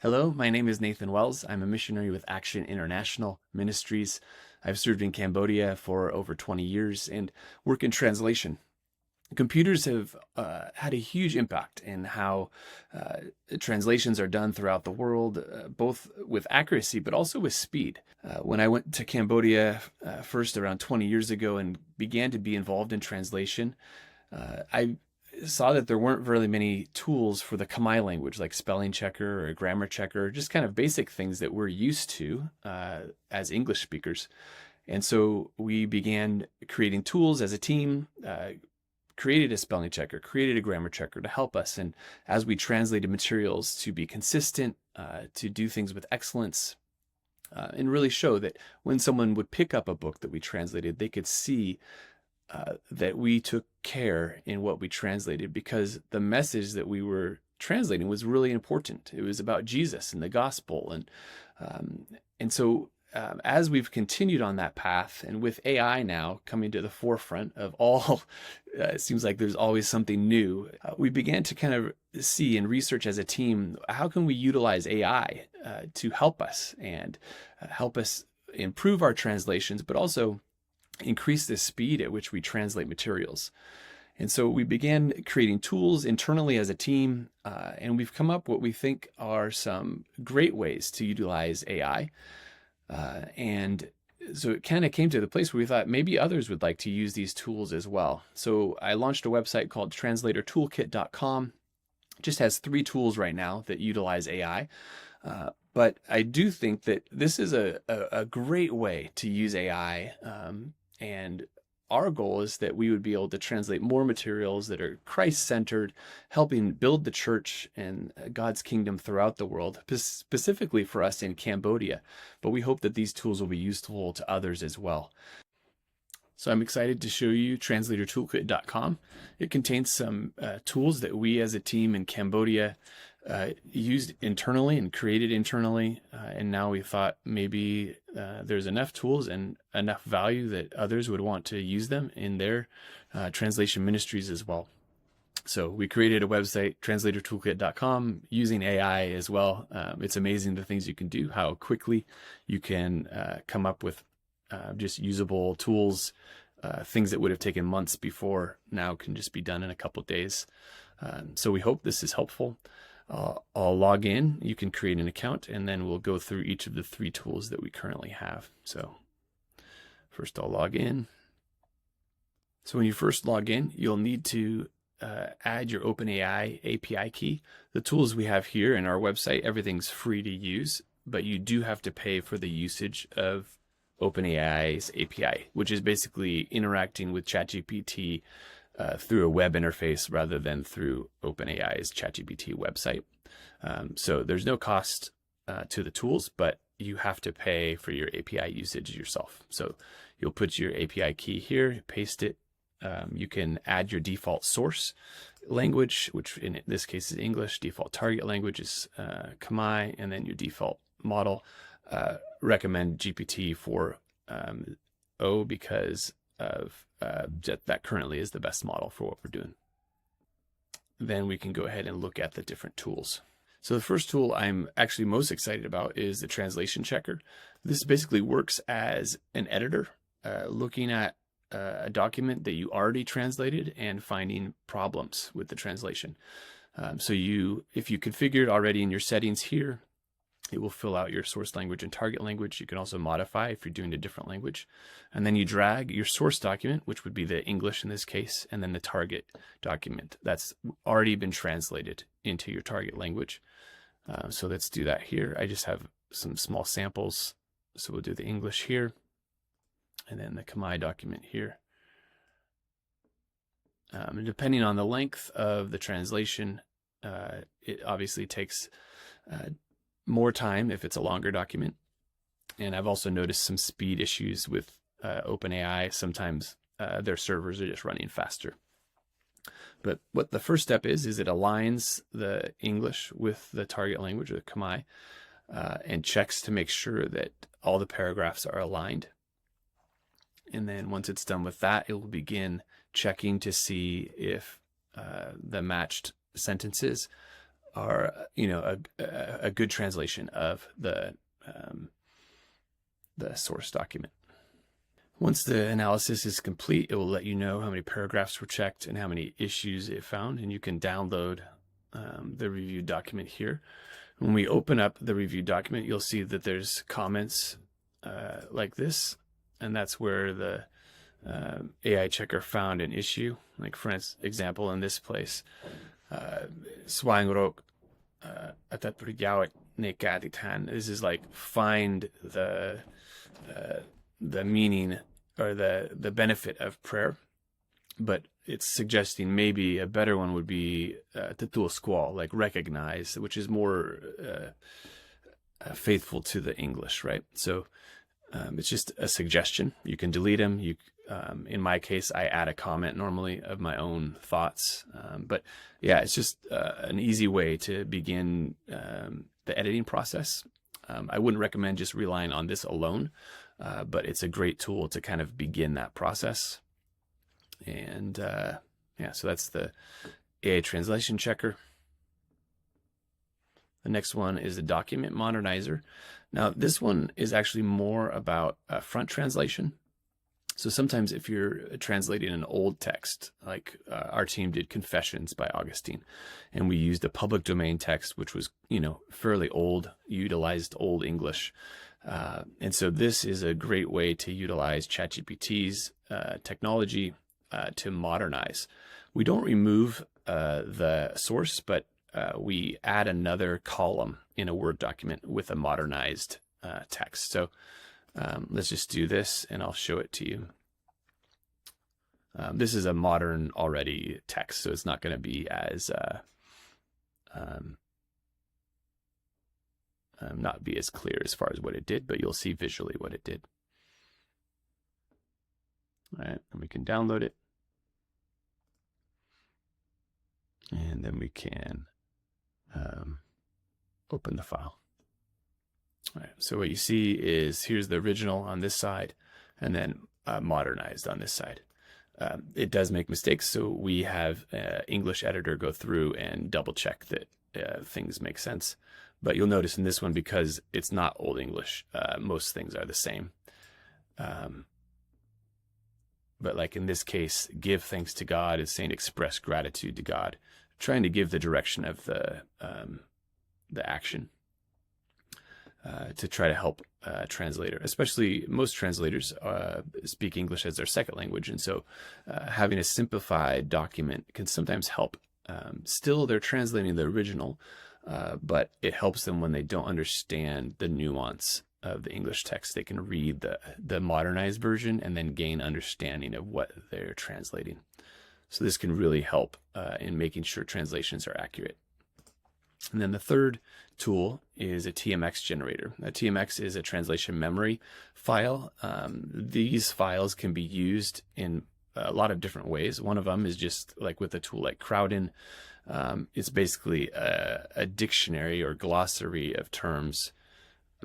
Hello, my name is Nathan Wells. I'm a missionary with Action International Ministries. I've served in Cambodia for over 20 years and work in translation. Computers have had a huge impact in how translations are done throughout the world, both with accuracy but also with speed. When I went to Cambodia first around 20 years ago and began to be involved in translation, I saw that there weren't really many tools for the Khmer language, like spelling checker or grammar checker, just kind of basic things that we're used to as English speakers. And so we began creating tools as a team, created a spelling checker, created a grammar checker to help us. And as we translated materials to be consistent, to do things with excellence, and really show that when someone would pick up a book that we translated, they could see that we took care in what we translated, because the message that we were translating was really important. It was about Jesus and the gospel, and so as we've continued on that path, and with AI now coming to the forefront of all, it seems like there's always something new. We began to kind of see and research as a team, how can we utilize AI to help us and help us improve our translations, but also increase the speed at which we translate materials. And so we began creating tools internally as a team, and we've come up what we think are some great ways to utilize AI. And so it kind of came to the place where we thought maybe others would like to use these tools as well. So I launched a website called TranslatorToolkit.com. It just has 3 tools right now that utilize AI. But I do think that this is a great way to use AI. And our goal is that we would be able to translate more materials that are Christ-centered, helping build the church and God's kingdom throughout the world, specifically for us in Cambodia. But we hope that these tools will be useful to others as well. So I'm excited to show you TranslatorToolkit.com. It contains some tools that we as a team in Cambodia used internally and created internally. And now we thought maybe there's enough tools and enough value that others would want to use them in their translation ministries as well. So we created a website, TranslatorToolkit.com, using AI as well. It's amazing the things you can do, how quickly you can come up with just usable tools. Things that would have taken months before now can just be done in a couple of days. So we hope this is helpful. I'll log in. You can create an account, and then we'll go through each of the 3 tools that we currently have. So first I'll log in. So when you first log in, you'll need to add your OpenAI API key. The tools we have here in our website, everything's free to use, but you do have to pay for the usage of OpenAI's API, which is basically interacting with ChatGPT through a web interface rather than through OpenAI's ChatGPT website. So there's no cost to the tools, but you have to pay for your API usage yourself. So you'll put your API key here, paste it. You can add your default source language, which in this case is English. Default target language is Khmer, and then your default model. Recommend GPT-4o because of that currently is the best model for what we're doing. Then we can go ahead and look at the different tools. So the first tool I'm actually most excited about is the translation checker. This basically works as an editor, looking at a document that you already translated and finding problems with the translation. So if you configured already in your settings here, it will fill out your source language and target language. You can also modify if you're doing a different language. And then you drag your source document, which would be the English in this case, and then the target document that's already been translated into your target language. So let's do that here. I just have some small samples. So we'll do the English here, and then the Khmer document here. And depending on the length of the translation, it obviously takes more time if it's a longer document. And I've also noticed some speed issues with OpenAI. Sometimes their servers are just running faster. But what the first step is it aligns the English with the target language, or the Khmer, and checks to make sure that all the paragraphs are aligned. And then once it's done with that, it will begin checking to see if the matched sentences are, a good translation of the source document. Once the analysis is complete, it will let you know how many paragraphs were checked and how many issues it found, and you can download the review document here. When we open up the review document, you'll see that there's comments like this, and that's where the AI checker found an issue. Like for example, in this place, Swangrok atat nekatitan. This is like find the meaning or the benefit of prayer, but it's suggesting maybe a better one would be tetul squall, like recognize, which is more faithful to the English, right? So it's just a suggestion. You can delete them. In my case, I add a comment normally of my own thoughts. But yeah, it's just an easy way to begin the editing process. I wouldn't recommend just relying on this alone, but it's a great tool to kind of begin that process. And yeah, so that's the AI translation checker. The next one is the document modernizer. Now, this one is actually more about front translation. So sometimes if you're translating an old text, like our team did Confessions by Augustine, and we used a public domain text, which was, fairly old, utilized Old English. And so this is a great way to utilize ChatGPT's technology to modernize. We don't remove the source, but we add another column in a Word document with a modernized text. So let's just do this and I'll show it to you. This is a modern already text, so it's not going to be as not be as clear as far as what it did, but you'll see visually what it did. All right, and we can download it. And then we can open the file. All right, so what you see is here's the original on this side and then modernized on this side. It does make mistakes, so we have English editor go through and double check that things make sense. But you'll notice in this one, because it's not Old English, most things are the same. But like in this case, give thanks to God is saying express gratitude to God, trying to give the direction of the action to try to help a translator. Especially most translators speak English as their second language, and so having a simplified document can sometimes help. Still, they're translating the original, but it helps them when they don't understand the nuance of the English text. They can read the modernized version and then gain understanding of what they're translating. So this can really help in making sure translations are accurate. And then the third tool is a TMX generator. A TMX is a translation memory file. These files can be used in a lot of different ways. One of them is just like with a tool like Crowdin. It's basically a dictionary or glossary of terms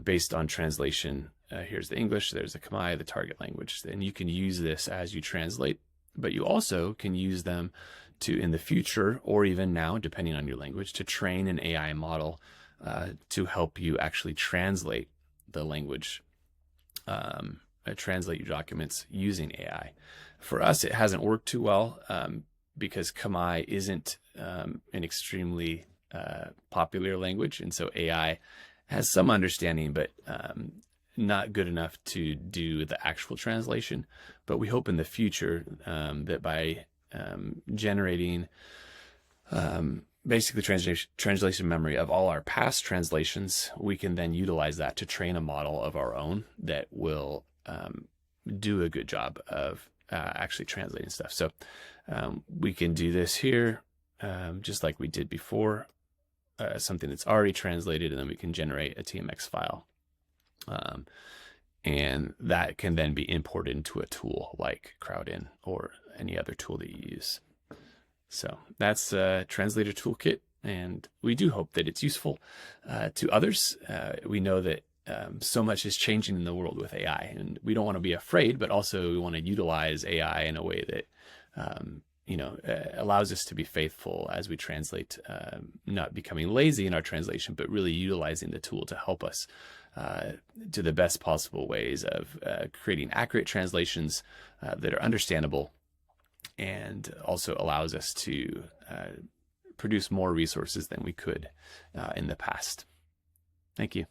based on translation. Here's the English, there's the Khmer, the target language. And you can use this as you translate, but you also can use them to, in the future, or even now, depending on your language, to train an AI model to help you actually translate the language, translate your documents using AI. For us, it hasn't worked too well because Khmer isn't an extremely popular language, and so AI has some understanding, but not good enough to do the actual translation. But we hope in the future that by generating basically translation memory of all our past translations, we can then utilize that to train a model of our own that will do a good job of actually translating stuff. So we can do this here just like we did before, something that's already translated, and then we can generate a TMX file. And that can then be imported into a tool like Crowdin or any other tool that you use. So that's Translator Toolkit, and we do hope that it's useful to others. We know that so much is changing in the world with AI, and we don't want to be afraid, but also we want to utilize AI in a way that allows us to be faithful as we translate, not becoming lazy in our translation, but really utilizing the tool to help us to the best possible ways of creating accurate translations that are understandable, and also allows us to produce more resources than we could in the past. Thank you.